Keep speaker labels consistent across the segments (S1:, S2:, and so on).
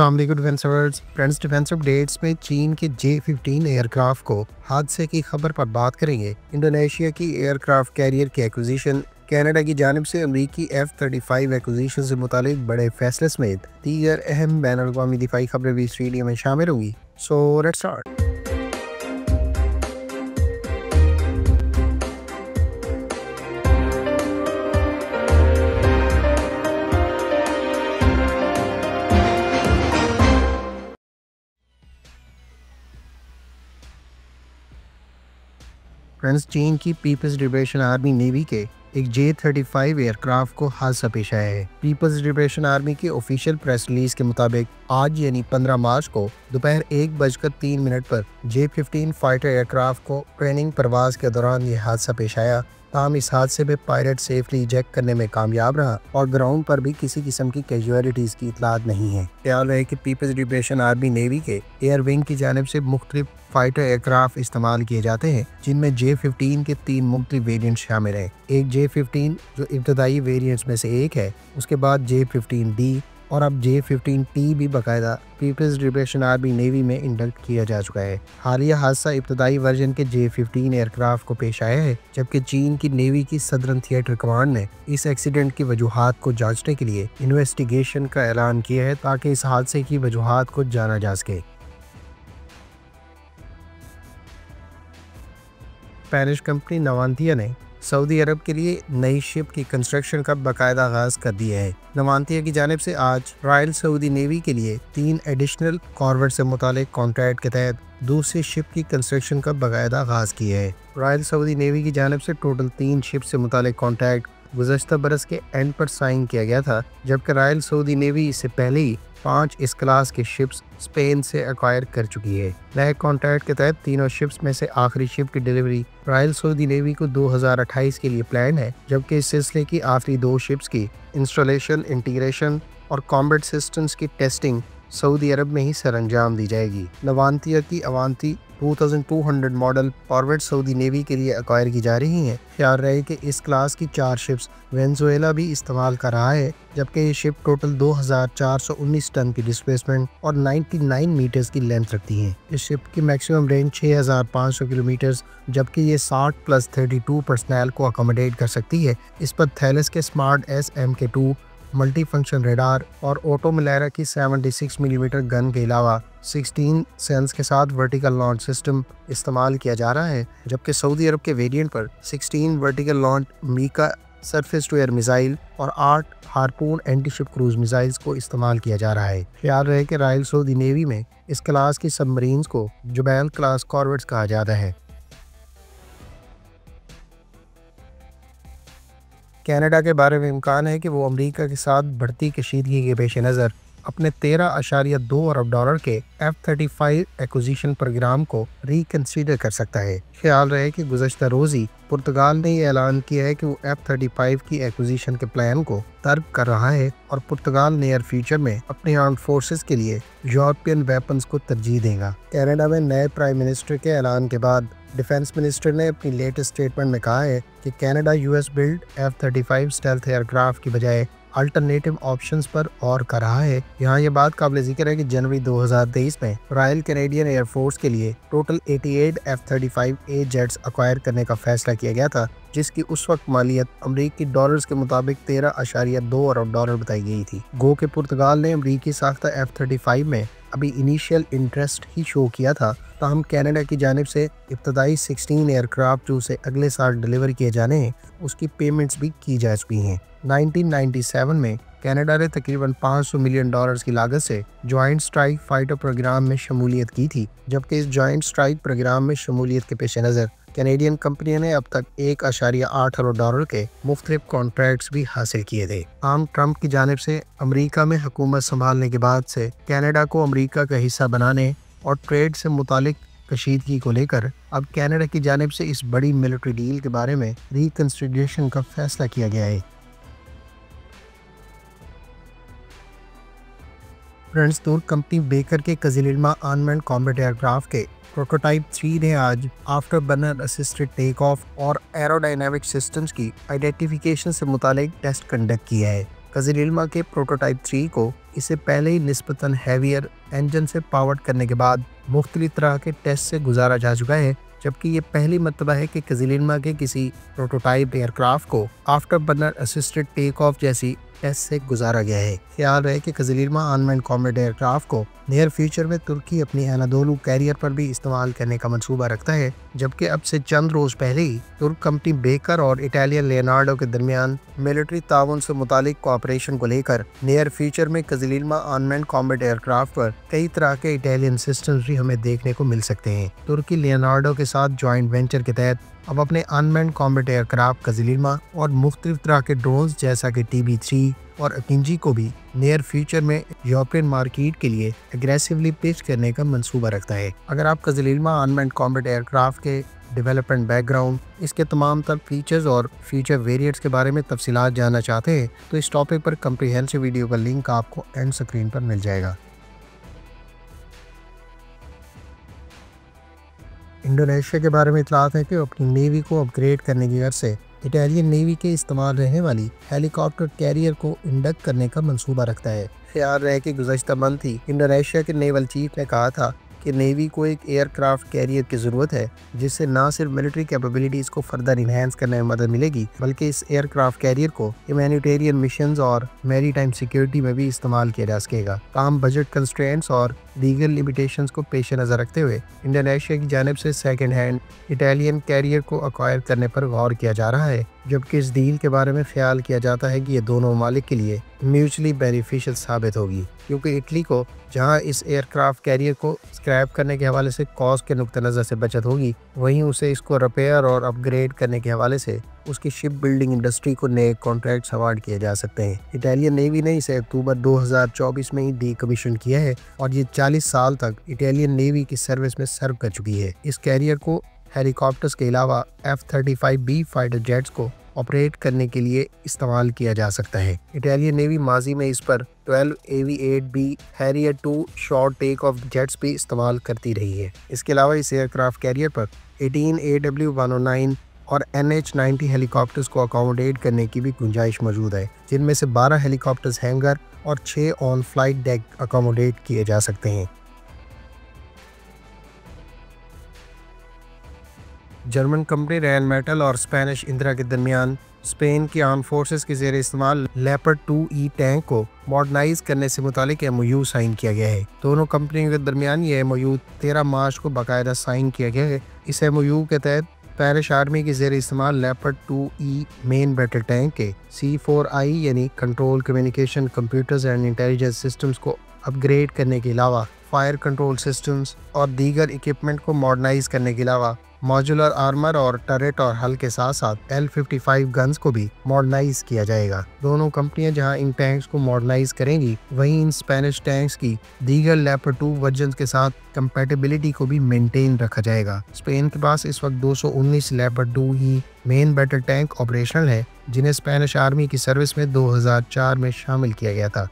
S1: अस्सलाम वालेकुम डिफेंसर्स। Friends, defence updates में चीन के J-15 एयरक्राफ्ट को हादसे की खबर पर बात करेंगे। इंडोनेशिया की एयरक्राफ्ट कैरियर की एक्विजिशन, कनाडा की जानिब से अमरीकी F-35 एक्विजिशन से मुतालिक बड़े फैसले समेत दीगर अहम बैनुल-अक़वामी दिफाई खबरें भी इस वीडियो में शामिल होंगी। So let's start. फ्रेंड्स, चीन की पीपल्स लिबरेशन आर्मी नेवी के एक J-35 एयरक्राफ्ट को हादसा पेश आया है। पीपल्स लिबरेशन आर्मी की ऑफिशियल प्रेस रिलीज के मुताबिक आज यानी 15 मार्च को दोपहर 1:03 पर J-15 फाइटर एयरक्राफ्ट को ट्रेनिंग परवाज के दौरान ये हादसा पेश आया। ताहम इस हादसे में पायलट सेफली इजेक्ट करने में कामयाब रहा और ग्राउंड पर भी किसी किस्म की कैजुअलिटीज की इतलात नहीं है। ख्याल रहे कि पीपल्स लिबरेशन आर्मी नेवी के एयर विंग की जानिब से मुख्तलिफ फाइटर एयरक्राफ्ट इस्तेमाल किए जाते हैं, जिनमें J-15 के 3 मुख्तलिफ वेरिएंट शामिल हैं। एक J-15 जो इब्तदाई वेरिएंट्स में से एक है, उसके बाद J-15D और अब J-15T भी बाकायदा पीपल्स लिबरेशन आर्मी नेवी में इंडक्ट किया जा चुका है। हालिया हादसा इब्तदाई वर्जन के J-15 एयरक्राफ्ट को पेश आया है, जबकि चीन की नेवी की सदर्न थिएटर कमांड ने इस एक्सीडेंट की वजूहात को जांचने के लिए इन्वेस्टिगेशन का ऐलान किया है ताकि इस हादसे की वजूहात को जाना जा सके। स्पेनिश कंपनी नवांतिया ने सऊदी अरब के लिए नई शिप की कंस्ट्रक्शन का बाकायदा आगाज कर दिया है। नवांतिया की जानिब से आज रॉयल सऊदी नेवी के लिए 3 एडिशनल कॉर्वेट से मुतालिक कॉन्ट्रैक्ट के तहत दूसरी शिप की कंस्ट्रक्शन का बाकायदा आगाज किया है। रॉयल सऊदी नेवी की जानिब से टोटल 3 शिप से मुतालिक कॉन्ट्रैक्ट गुज़श्ता बरस के एंड पर साइन किया गया था, जबकि रॉयल सऊदी नेवी इससे पहले ही 5 इस क्लास के शिप्स स्पेन से एक्वायर कर चुकी है। नए कॉन्ट्रैक्ट के तहत तीनों शिप्स में से आखिरी शिप की डिलीवरी रॉयल सऊदी नेवी को 2028 के लिए प्लान है, जबकि इस सिलसिले की आखिरी 2 शिप्स की इंस्टॉलेशन, इंटीग्रेशन और कॉम्बैट सिस्टम्स की टेस्टिंग सऊदी अरब में ही सरअंजाम दी जाएगी। नवांतिया की अवांती 2200 मॉडल कॉर्वेट सऊदी नेवी के लिए एक्वायर की जा रही हैं। ख्याल रहे कि इस क्लास की 4 शिप्स वेनेजुएला भी इस्तेमाल कर रहा है, जबकि ये शिप टोटल 2419 टन की डिस्प्लेसमेंट और 99 मीटर्स की लेंथ रखती हैं। इस शिप की मैक्सिमम रेंज 6500 किलोमीटर, जबकि ये 60+32 पर्सनल को अकोमोडेट कर सकती है। इस पर थैलेस के smart SMK2 multi function radar और ऑटो मिलेरा की 76 मिलीमीटर गन के अलावा 16 सेल्स के साथ वर्टिकल लॉन्च सिस्टम इस्तेमाल किया जा रहा है, जबकि सऊदी अरब के वेरिएंट पर 16 vertical launch MICA surface to air missile और 8 Harpoon anti ship cruise missiles को इस्तेमाल किया जा रहा है। ख्याल रहे कि रॉयल सऊदी नेवी में इस क्लास की सबमरीन्स को जुबैल क्लास कॉर्वेट्स कहा जाता है। कनाडा के बारे में इम्कान है कि वो अमेरिका के साथ बढ़ती कशीदगी के पेश नज़र अपने $13.2 अरब के F-35 एक्विजिशन प्रोग्राम को रिकंसीडर कर सकता है। ख्याल रहे कि गुज़श्ता रोज़ी पुर्तगाल ने यह ऐलान किया है कि वो F-35 की एक्विजिशन के प्लान को तर्क कर रहा है और पुर्तगाल नियर फ्यूचर में अपने आर्म्ड फोर्सेस के लिए यूरोपियन वेपन्स को तरजीह देगा। कनाडा में नए प्राइम मिनिस्टर के ऐलान के बाद डिफेंस मिनिस्टर ने अपनी लेटेस्ट स्टेटमेंट में कहा है कि Canada US build F-35 stealth aircraft की बजाय अल्टरनेटिव ऑप्शंस पर और कर रहा है। यहाँ ये बात काबिल जिक्र है कि जनवरी 2023 में रॉयल कैनेडियन एयरफोर्स के लिए टोटल 88 F-35A जेट्स एक्वायर करने का फैसला किया गया था, जिसकी उस वक्त मालियत अमरीकी डॉलर्स के मुताबिक $13.2 अरब बताई गई थी। गो के पुर्तगाल ने अमरीकी साख्ता F-35 में अभी इनिशियल इंटरेस्ट ही शो किया था, ताहम कनाडा की जानिब से इब्तदाई 16 एयरक्राफ्ट जो उसे अगले साल डिलीवर किए जाने हैं, उसकी पेमेंट्स भी की जा चुकी हैं। 1997 में कनाडा ने तकरीबन $500 मिलियन की लागत से जॉइंट स्ट्राइक फाइटर प्रोग्राम में शमूलियत की थी, जबकि इस जॉइंट स्ट्राइक प्रोग्राम में शमूलियत के पेश नज़र कैनेडियन कंपनियों ने अब तक $1.8 अरब के मुख्तलिफ कॉन्ट्रैक्ट्स भी हासिल किए थे। आम ट्रंप की जानिब से अमरीका में हुकूमत संभालने के बाद से कनाडा को अमरीका का हिस्सा बनाने और ट्रेड से मुतालिक कशीदगी को लेकर अब कनाडा की जानिब से इस बड़ी मिलिट्री डील के बारे में रिकंसिडरेशन का फैसला किया गया है। फ्रेंड्स, तुर्क कंपनी बेकर के कज़िलिरमा अनमैन्ड कॉम्बैट एयरक्राफ्ट के प्रोटोटाइप 3 ने आज after burner assisted take off और एरोडायनामिक सिस्टम्स की आइडेंटिफिकेशन से मुतालिक टेस्ट कंडक्ट किया है। कज़िलिल्मा के प्रोटोटाइप 3 को इससे पहले ही निस्बतन हैवियर इंजन से पावर्ड करने के बाद मुख्तलिफ तरह के टेस्ट से गुजारा जा चुका है, जबकि ये पहली मर्तबा है कि कज़िलिल्मा के किसी प्रोटोटाइप एयरक्राफ्ट को after burner assisted take off जैसी टेस्ट से गुजारा गया है। ख्याल रहे कि कज़िलिल्मा अनमैन्ड कॉम्बैट एयरक्राफ्ट को नियर फ्यूचर में तुर्की अपनी अनादोलू कैरियर पर भी इस्तेमाल करने का मंसूबा रखता है, जबकि अब से चंद रोज पहले ही तुर्क कंपनी बेकर और इटालियन लियोनार्डो के दरमियान मिलिट्री ताउन से मुतालिक कोऑपरेशन को लेकर नियर फ्यूचर में कज़िलिल्मा अनमैन्ड कॉम्बैट एयरक्राफ्ट पर कई तरह के इटालियन सिस्टम्स भी हमें देखने को मिल सकते हैं। तुर्की लियोनार्डो के साथ जॉइंट वेंचर के तहत अब अपने अनमैन्ड कॉम्बैट एयरक्राफ्ट कज़िलिल्मा और मुख्तलिफ तरह के ड्रोन्स जैसा कि TB3 और अकिंजी को भी नियर फ्यूचर में यूरोपियन मार्केट के लिए एग्रेसिवली पिच करने का मंसूबा रखता है। अगर आप कज़िलिल्मा अनमैन्ड कॉम्बैट एयरक्राफ्ट के डेवलपमेंट बैकग्राउंड, इसके तमाम तर फीचर्स और फ्यूचर वेरिएंट्स के बारे में तफसीलात जानना चाहते हैं तो इस टॉपिक पर कम्प्रिहेंसिव वीडियो का लिंक आपको एंड स्क्रीन पर मिल जाएगा। इंडोनेशिया के बारे में इतलात है कि अपनी नेवी को अपग्रेड करने की गर्ज से इटालियन नेवी के इस्तेमाल रहने वाली हेलीकॉप्टर कैरियर को इंडक्ट करने का मंसूबा रखता है। ख्याल रहे कि गुज़श्ता मंथ ही इंडोनेशिया के नेवल चीफ ने कहा था कि नेवी को एक एयरक्राफ्ट कैरियर की ज़रूरत है जिससे ना सिर्फ मिलिट्री कैपेबिलिटीज़ को फर्दर इन्हेंस करने में मदद मिलेगी, बल्कि इस एयरक्राफ्ट कैरियर को ह्यूमैनिटेरियन मिशंस और मैरीटाइम सिक्योरिटी में भी इस्तेमाल किया जा सकेगा। काम बजट कंस्ट्रेंट्स और दीगर लिमिटेशंस को पेश नज़र रखते हुए इंडोनेशिया की जानिब से सेकेंड हैंड इटालियन कैरियर को अक्वायर करने पर गौर किया जा रहा है, जबकि इस डील के बारे में ख्याल किया जाता है कि ये दोनों ममालिक के लिए म्यूचुअली बेनिफिशियल साबित होगी, क्योंकि इटली को जहां इस एयरक्राफ्ट कैरियर को स्क्रैप करने के हवाले से कॉस्ट के नुक्ता नज़र से बचत होगी, वहीं उसे इसको रिपेयर और अपग्रेड करने के हवाले से उसकी शिप बिल्डिंग इंडस्ट्री को नए कॉन्ट्रैक्ट्स अवार्ड किए जा सकते हैं। इटालियन नेवी ने इसे अक्टूबर 2024 में ही डीकमीशन किया है और ये 40 साल तक इटालियन नेवी की सर्विस में सर्व कर चुकी है। इस कैरियर को हेलीकॉप्टर्स के अलावा F-35B फाइटर जेट्स को ऑपरेट करने के लिए इस्तेमाल किया जा सकता है। इटालियन नेवी माजी में इस पर 12 AV-8B Harrier 2 short take off jets भी इस्तेमाल करती रही है। इसके अलावा इस एयरक्राफ्ट कैरियर पर 18 AW109 और NH-90 हेलीकॉप्टर्स को अकोमोडेट करने की भी गुंजाइश मौजूद है, जिनमें से 12 हेलीकॉप्टर्स हैंगर और 6 ऑन फ्लाइट डेक अकोमोडेट किए जा सकते हैं। जर्मन कंपनी रैनमेटल और स्पेनिश इंदिरा के दरमियान स्पेन की आर्म फोर्सेस के ज़ेरे इस्तेमाल लेपर्ड 2E टैंक को मॉडर्नाइज करने से मुतालिक MOU साइन किया गया है। दोनों कंपनियों के दरमियान ये MOU 13 मार्च को बाकायदा साइन किया गया है। इस MOU के तहत स्पेनिश आर्मी के ज़ेरे इस्तेमाल leopard 2E main battle tank के C4I यानी control, communication, computers and intelligence systems को अपग्रेड करने के अलावा फायर कंट्रोल सिस्टम्स और दीगर इक्विपमेंट को मॉडर्नाइज करने के अलावा मॉड्यूलर आर्मर और टरेट और हल के साथ साथ L-55 गन्स को भी मॉडर्नाइज किया जाएगा। दोनों कंपनियां जहां इन टैंक्स को मॉडर्नाइज करेंगी, वहीं इन स्पेनिश टैंक्स की दीगर लेपर्ड 2 वर्जन के साथ कंपैटिबिलिटी को भी मेंटेन रखा जाएगा। स्पेन के पास इस वक्त 219 leopard 2E main battle tank operational है, जिन्हें स्पेनिश आर्मी की सर्विस में 2004 में शामिल किया गया था।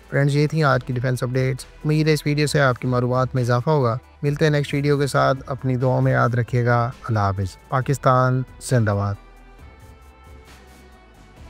S1: फ्रेंड्स, ये थी आज की डिफेंस अपडेट्स। उम्मीद है इस वीडियो से आपकी मालूमात में इजाफा होगा। मिलते हैं नेक्स्ट वीडियो के साथ। अपनी दुआओं में याद रखिएगा। अल्लाह हाफिज़। पाकिस्तान जिंदाबाद।